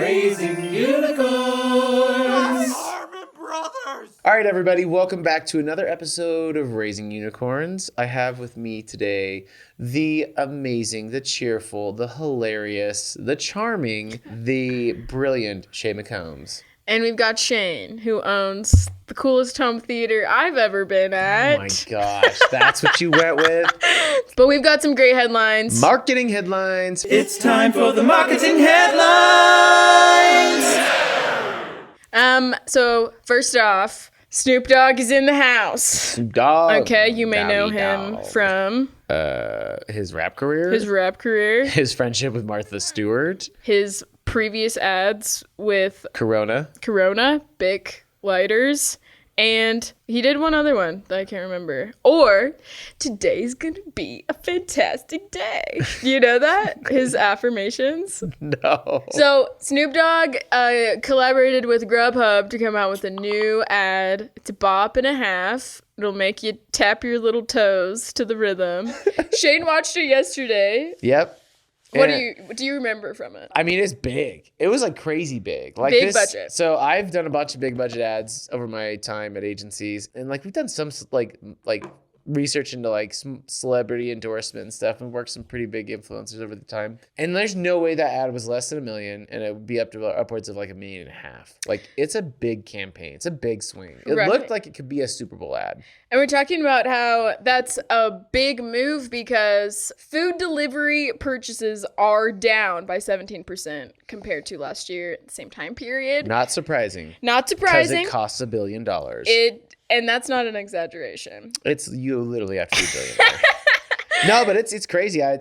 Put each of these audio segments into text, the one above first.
Raising Unicorns! Harmon Brothers! All right, everybody, welcome back to another episode of Raising Unicorns. I have with me today the amazing, the cheerful, the hilarious, the charming, the brilliant Shay McCombs. And we've got Shane, who owns the coolest home theater I've ever been at. Oh my gosh, that's what you went with? But we've got some great headlines. Marketing headlines. It's time for the marketing headlines! So first off, Snoop Dogg is in the house. Snoop Dogg. Okay, you may know Doggy him Dogg. from His rap career. his rap career, His friendship with Martha Stewart. his previous ads with Corona. Bic lighters, and he did one other one that I can't remember. Or today's gonna be a fantastic day. You know that? His affirmations. No. So Snoop Dogg collaborated with Grubhub to come out with a new ad. It's a bop and a half. It'll make you tap your little toes to the rhythm. Shane watched it yesterday. Yep. What And do you remember from it? I mean, it's big. It was like crazy big. Like Big budget. So I've done a bunch of big budget ads over my time at agencies, and like we've done some like research into like celebrity endorsement and stuff, and worked some pretty big influencers over the time. And there's no way that ad was less than $1 million, and it would be up to upwards of like $1.5 million. Like it's a big campaign. It's a big swing. It Right. looked like it could be a Super Bowl ad. And we're talking about how that's a big move because food delivery purchases are down by 17% compared to last year at the same time period. Not surprising. Not Because surprising. it costs $1 billion. And that's not an exaggeration. You literally have to be a billionaire. No, but it's crazy. I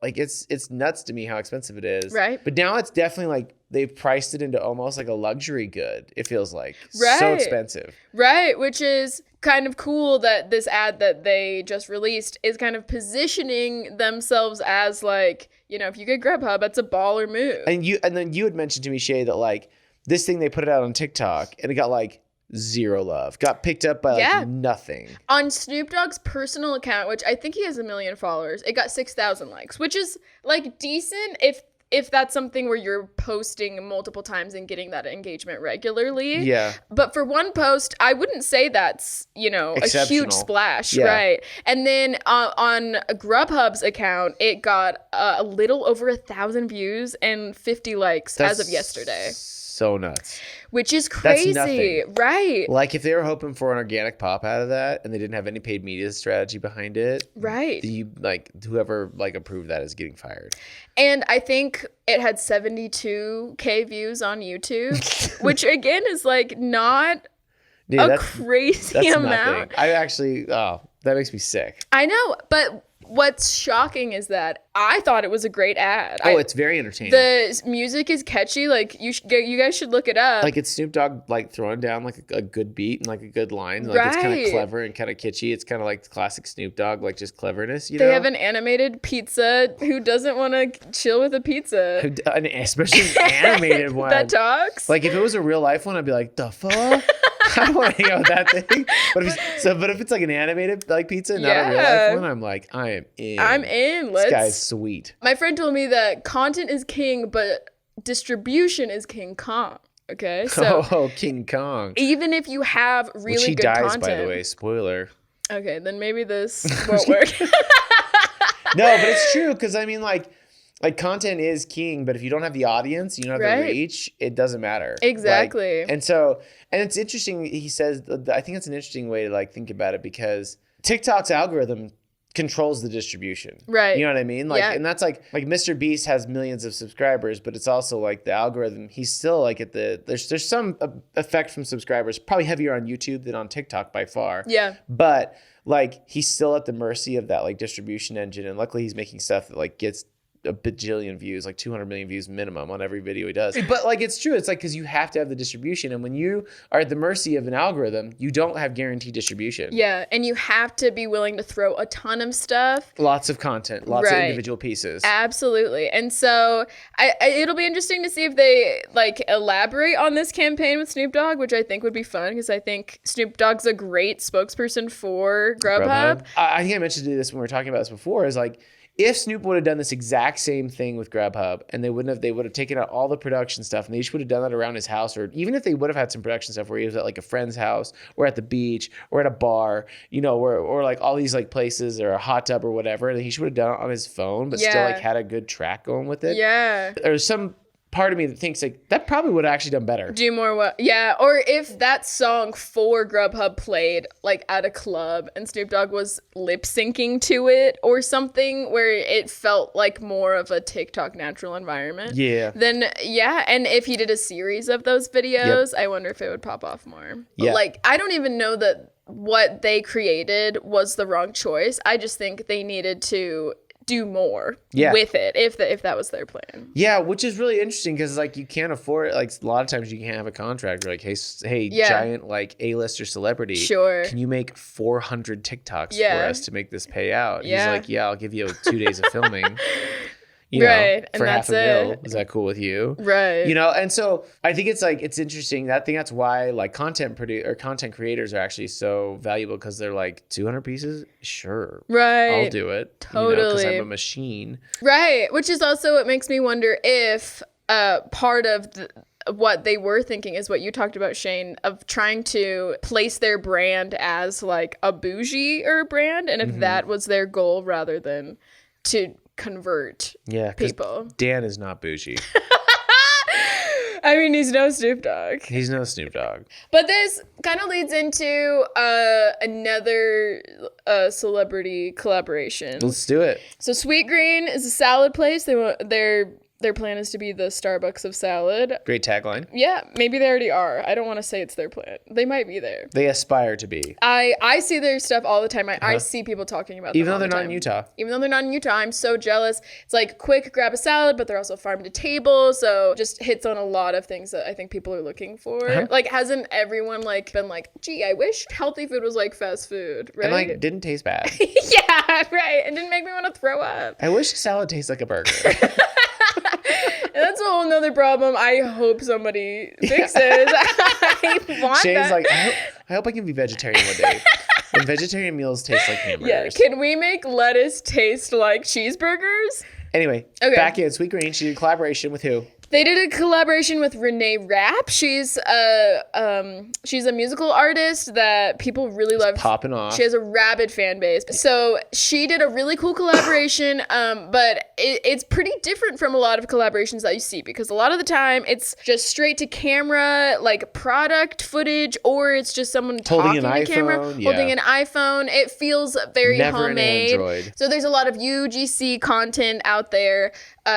it's nuts to me how expensive it is. Right. But now it's definitely like they've priced it into almost like a luxury good. It feels like Right. so expensive. Right, which is kind of cool that this ad that they just released is kind of positioning themselves as like, you know, if you get Grubhub, that's a baller move. And then you had mentioned to me, Shay, that like this thing they put it out on TikTok and it got like zero love. Got picked up by like nothing. On Snoop Dogg's personal account, which I think he has 1 million followers, it got 6,000 likes, which is like decent if that's something where you're posting multiple times and getting that engagement regularly. Yeah. But for one post, I wouldn't say that's, you know, a huge splash, Yeah. right? And then on Grubhub's account, it got a little over 1,000 views and 50 likes as of yesterday. So nuts. Which is crazy, nothing. right? Like if they were hoping for an organic pop out of that and they didn't have any paid media strategy behind it, Right. Whoever like approved that is getting fired. And I think it had 72K views on YouTube, which again is like not a crazy that's amount. Nothing. I actually, that makes me sick. I know, but what's shocking is that I thought it was a great ad. It's very entertaining. The music is catchy. Like you guys should look it up. Like it's Snoop Dogg like throwing down like a good beat and like a good line. Like it's kind of clever and kind of kitschy. It's kind of like classic Snoop Dogg, like just cleverness. You know, they have an animated pizza. Who doesn't want to chill with a pizza? Especially an animated one that talks. Like if it was a real life one, I'd be like, the fuck. I don't want to hang out with that thing. But if it's like an animated like pizza, not a real life one, I'm like, I am in. I'm in. This guy's sweet. My friend told me that content is king, but distribution is King Kong. Okay, so King Kong. even if you have really Which he good dies, content, by the way. Spoiler. Okay, then maybe this won't work. No, but it's true because I mean, like content is king, but if you don't have the audience, you don't have the reach, it doesn't matter. Exactly. And it's interesting. He says, I think it's an interesting way to like think about it because TikTok's algorithm controls the distribution. Right. You know what I mean? And that's like Mr. Beast has millions of subscribers, but it's also like the algorithm. He's still like there's some effect from subscribers, probably heavier on YouTube than on TikTok by far. Yeah. But like he's still at the mercy of that like distribution engine, and luckily he's making stuff that like gets a bajillion views, like 200 million views minimum on every video he does. But like, it's true. It's like, because you have to have the distribution. And when you are at the mercy of an algorithm, you don't have guaranteed distribution. Yeah. And you have to be willing to throw a ton of stuff. Lots of content, lots of individual pieces. Absolutely. And so it'll be interesting to see if they like elaborate on this campaign with Snoop Dogg, which I think would be fun because I think Snoop Dogg's a great spokesperson for Grubhub. I think I mentioned this when we were talking about this before, is like, if Snoop would have done this exact same thing with Grubhub, and they would have taken out all the production stuff, and they just would have done that around his house, or even if they would have had some production stuff where he was at like a friend's house or at the beach or at a bar, or like all these like places or a hot tub or whatever, and he should have done it on his phone, but still like had a good track going with it. Yeah. There's some part of me that thinks like that probably would have actually done better. Do more well. Yeah. Or if that song for Grubhub played like at a club and Snoop Dogg was lip syncing to it or something where it felt like more of a TikTok natural environment. Yeah. Then yeah. And if he did a series of those videos, I wonder if it would pop off more. Yeah. But like, I don't even know that what they created was the wrong choice. I just think they needed to do more with it if that was their plan. Yeah, which is really interesting because like you can't afford it. Like a lot of times you can't have a contract like, hey, giant like A-lister celebrity. Sure. Can you make 400 TikToks for us to make this pay out? He's like, yeah, I'll give you 2 days of filming. Right, and for that's $500,000. it. Is that cool with you? Right. And so I think it's interesting. That's why like content creators are actually so valuable because they're like 200 pieces. Sure. Right. I'll do it. Totally. Because I'm a machine. Right. Which is also what makes me wonder if part of what they were thinking is what you talked about, Shane, of trying to place their brand as like a bougie-er brand. And if that was their goal rather than to convert people. Dan is not bougie. I mean, he's no Snoop Dogg. He's no Snoop Dogg. But this kind of leads into another celebrity collaboration. Let's do it. So Sweetgreen is a salad place. Their plan is to be the Starbucks of salad. Great tagline. Yeah, maybe they already are. I don't want to say it's their plan. They might be there. They aspire to be. I see their stuff all the time. I see people talking about them Even though all they're the not time. in Utah. Even though they're not in Utah, I'm so jealous. It's like quick, grab a salad, but they're also farm to table. So just hits on a lot of things that I think people are looking for. Like, hasn't everyone like been like, gee, I wish healthy food was like fast food, right? And like didn't taste bad. Yeah, right. And didn't make me want to throw up. I wish salad tastes like a burger. And that's a whole nother problem I hope somebody fixes. I want Shane's that. like, I hope I can be vegetarian one day. When vegetarian meals taste like hamburgers. Yeah, can we make lettuce taste like cheeseburgers? Anyway, back in Sweetgreen, she did a collaboration with who? They did a collaboration with Renee Rapps. She's a musical artist that people really love. Popping off. She has a rabid fan base. So she did a really cool collaboration, but it's pretty different from a lot of collaborations that you see because a lot of the time it's just straight to camera, like product footage, or it's just someone Holding talking an to camera, iPhone, holding an iPhone. It feels very Never homemade. an Android. So there's a lot of UGC content out there.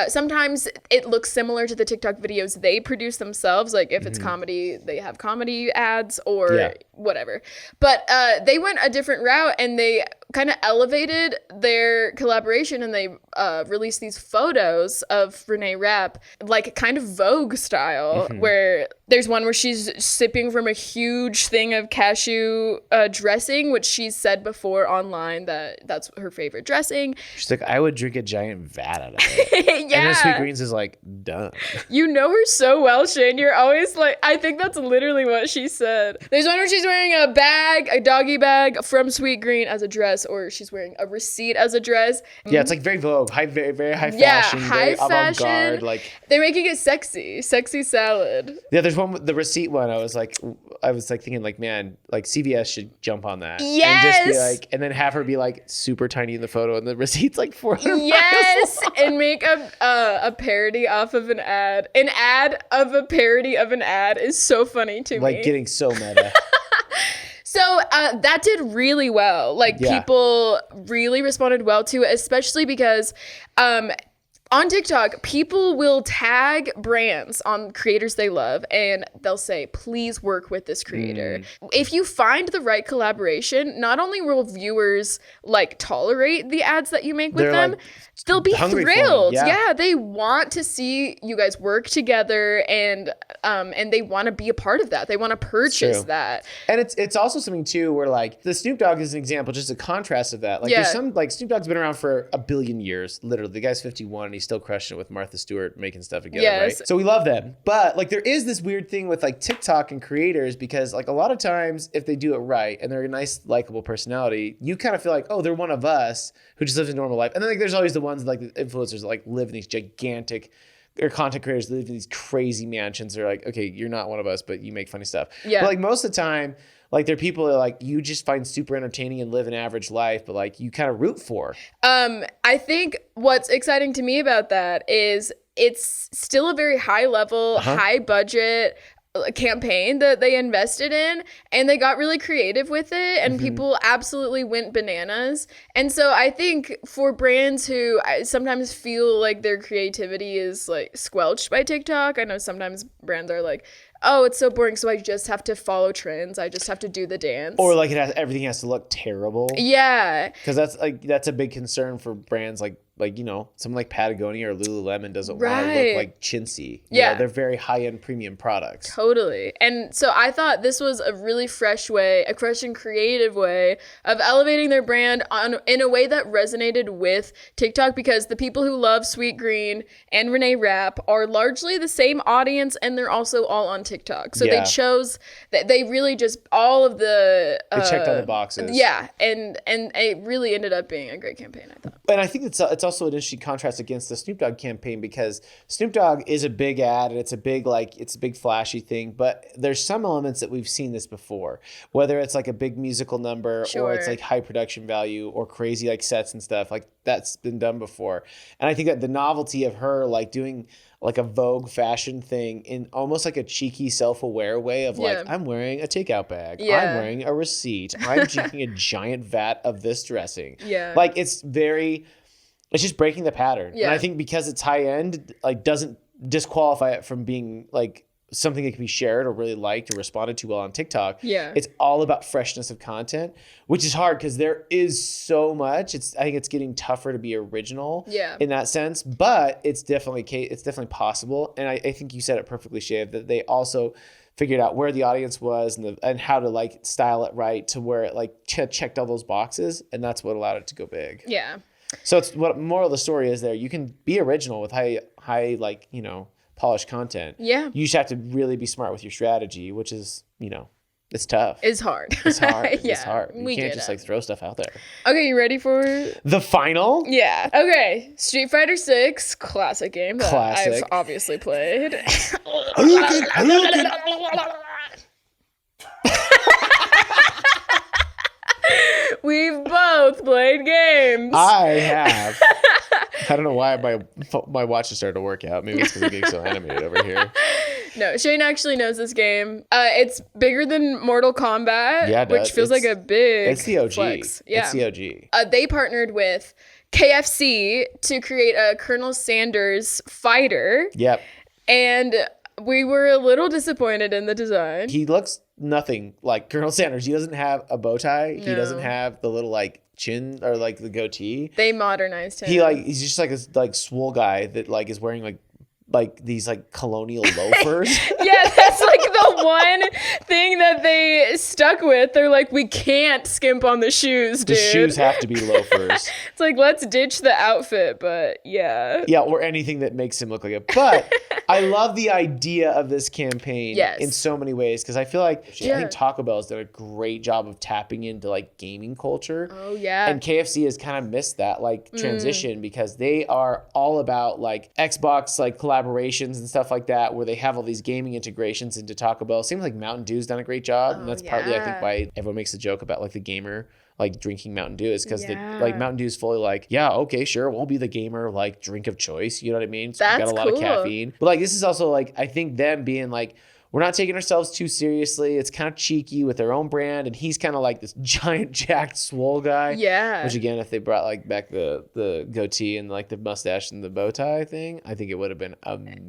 Sometimes it looks similar to the TikTok videos they produce themselves. Like if it's comedy, they have comedy ads or whatever. But they went a different route and they kind of elevated their collaboration and they released these photos of Renee Rapp, like kind of Vogue style, where there's one where she's sipping from a huge thing of cashew dressing, which she's said before online that's her favorite dressing. She's like, I would drink a giant vat out of it. Yeah. And then Sweetgreens is like, done. You know her so well, Shane. You're always like, I think that's literally what she said. There's one where she's wearing a doggy bag from Sweetgreen as a dress, or she's wearing a receipt as a dress. Yeah, it's like very Vogue, very, very high fashion, very avant-garde. Like they're making it sexy salad. yeah, there's one with the receipt one. I was like thinking like, man, like CVS should jump on that. Yes. And just be like, and then have her be like super tiny in the photo, and the receipt's like 400 Yes, miles long. and make a parody off of an ad. An ad of a parody of an ad is so funny to me. Like getting so meta. So that did really well. Like people really responded well to it, especially because on TikTok, people will tag brands on creators they love and they'll say, please work with this creator. If you find the right collaboration, not only will viewers like tolerate the ads that you make with them, like, they'll be hungry for thrilled. them, yeah. Yeah, they want to see you guys work together and they want to be a part of that. They want to purchase that. And it's also something too where like the Snoop Dogg is an example, just a contrast of that. Like there's some like Snoop Dogg's been around for a billion years, literally. The guy's 51. he's still crushing it with Martha Stewart making stuff together, Yes. right? So we love them. But like there is this weird thing with like TikTok and creators, because like a lot of times if they do it right and they're a nice, likable personality, you kind of feel like, oh, they're one of us who just lives a normal life. And then like there's always the ones like the influencers that like live in these gigantic, or content creators live in these crazy mansions. They're like, okay, you're not one of us, but you make funny stuff. Yeah. But like most of the time, like there are people that like you just find super entertaining and live an average life, but like you kind of root for. I think what's exciting to me about that is it's still a very high level, high budget campaign that they invested in, and they got really creative with it, and people absolutely went bananas. And so I think for brands who sometimes feel like their creativity is like squelched by TikTok, I know sometimes brands are like, oh, it's so boring, so I just have to follow trends, I just have to do the dance, Or like everything has to look terrible. yeah, Because that's a big concern for brands like someone like Patagonia or Lululemon doesn't want to Right. look like chintzy. Yeah. They're very high-end premium products. totally. And so I thought this was a really fresh and creative way of elevating their brand in a way that resonated with TikTok, because the people who love Sweetgreen and Renee Rapp are largely the same audience, and they're also all on TikTok. So Yeah. they chose that they really just all of the They checked all the boxes. Yeah, and it really ended up being a great campaign, I thought. And I think it's also an interesting contrast against the Snoop Dogg campaign, because Snoop Dogg is a big ad and it's a big flashy thing, but there's some elements that we've seen this before, whether it's like a big musical number or it's Sure. like high production value or crazy like sets and stuff, like that's been done before. And I think that the novelty of her like doing like a Vogue fashion thing in almost like a cheeky self-aware way of like, Yeah. I'm wearing a takeout bag, Yeah. I'm wearing a receipt, I'm drinking a giant vat of this dressing. Yeah. Like it's just breaking the pattern. Yeah. And I think because it's high end, like doesn't disqualify it from being like something that can be shared or really liked or responded to well on TikTok. Yeah. It's all about freshness of content, which is hard because there is so much. I think it's getting tougher to be original Yeah. in that sense, but it's definitely possible. And I think you said it perfectly, Shav, that they also figured out where the audience was and how to like style it right to where it like checked all those boxes. And that's what allowed it to go big. Yeah. So it's what moral of the story is there. You can be original with high like, polished content. Yeah. You just have to really be smart with your strategy, which is, it's tough. It's hard. It's hard. Yeah, It's hard. You we can't get just it. like throw stuff out there. Okay, you ready for The final? Yeah. Okay. Street Fighter 6, classic game that Classic. I've obviously played. We've both played games. I have. I don't know why my watch has started to work out. Maybe it's because I'm getting so animated over here. No, Shane actually knows this game. It's bigger than Mortal Kombat, Yeah, it which does. feels like a big It's the OG. flex. Yeah. It's the OG. They partnered with KFC to create a Colonel Sanders fighter, Yep. and we were a little disappointed in the design. He looks nothing like Colonel Sanders. He doesn't have a bow tie. He No. doesn't have the little like chin or like the goatee. They modernized him. He's just like this like swole guy that like is wearing like these like colonial loafers. Yeah, that's like the one thing that they stuck with. They're like, we can't skimp on the shoes, The dude. shoes have to be loafers. It's like, let's ditch the outfit, but yeah. Yeah, or anything that makes him look like it. But I love the idea of this campaign Yes. in so many ways because I feel like I Yeah. think Taco Bell has done a great job of tapping into like gaming culture. Oh, yeah. And KFC has kind of missed that like transition because they are all about like Xbox like collaborations and stuff like that where they have all these gaming integrations into Taco Bell. Seems like Mountain Dew's done a great job. And that's partly I think yeah. why everyone makes a joke about like the gamer like drinking Mountain Dew is because Yeah. like Mountain Dew is fully like, yeah, okay, sure, we'll be the gamer like drink of choice. You know what I mean? So we got That's a lot of cool. caffeine. But like this is also like I think them being like, we're not taking ourselves too seriously. It's kind of cheeky with their own brand, and he's kind of like this giant jacked swole guy. Yeah. Which again, if they brought like back the goatee and like the mustache and the bow tie thing, I think it would have been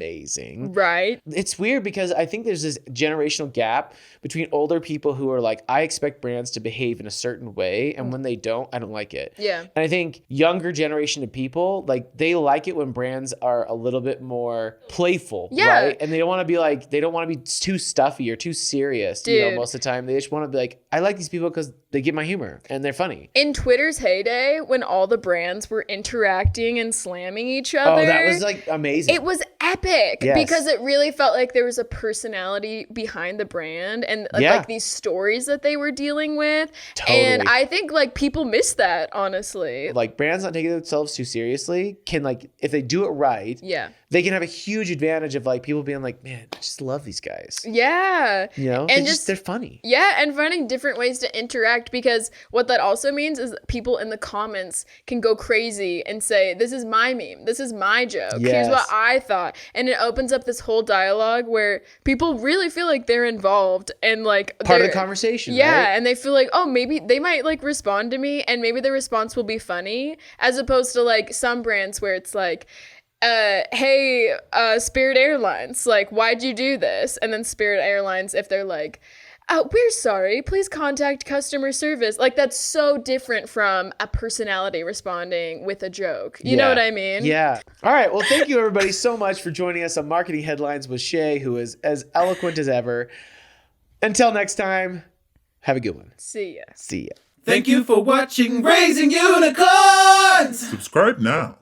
amazing. Right. It's weird because I think there's this generational gap between older people who are like, I expect brands to behave in a certain way, and when they don't, I don't like it. Yeah. And I think younger generation of people, like they like it when brands are a little bit more playful, Yeah. right? And they don't want to be like, they don't want to be too stuffy or too serious. You know, Dude. most of the time they just want to be like, I like these people because they get my humor and they're funny. In Twitter's heyday, when all the brands were interacting and slamming each other. Oh, that was like amazing. It was epic Yes. because it really felt like there was a personality behind the brand and Yeah. like these stories that they were dealing with. Totally. And I think like people miss that, honestly. Like brands not taking themselves too seriously can like, if they do it right, Yeah. they can have a huge advantage of like people being like, man, I just love these guys. Yeah. You know, And they're funny. Yeah, and finding different ways to interact, because what that also means is that people in the comments can go crazy and say, this is my meme, this is my joke, here's what Yes. I thought. And it opens up this whole dialogue where people really feel like they're involved and like Part of they're- the conversation, Yeah, right? and they feel like, oh, maybe they might like respond to me and maybe the response will be funny, as opposed to like some brands where it's like, hey, Spirit Airlines, like, why'd you do this? And then Spirit Airlines, if they're like, we're sorry, please contact customer service. Like, that's so different from a personality responding with a joke. You know what I mean? Yeah. All right. Well, thank you everybody so much for joining us on Marketing Headlines with Shay, who is as eloquent as ever. Until next time, have a good one. See ya. See ya. Thank you for watching Raising Unicorns! Subscribe now.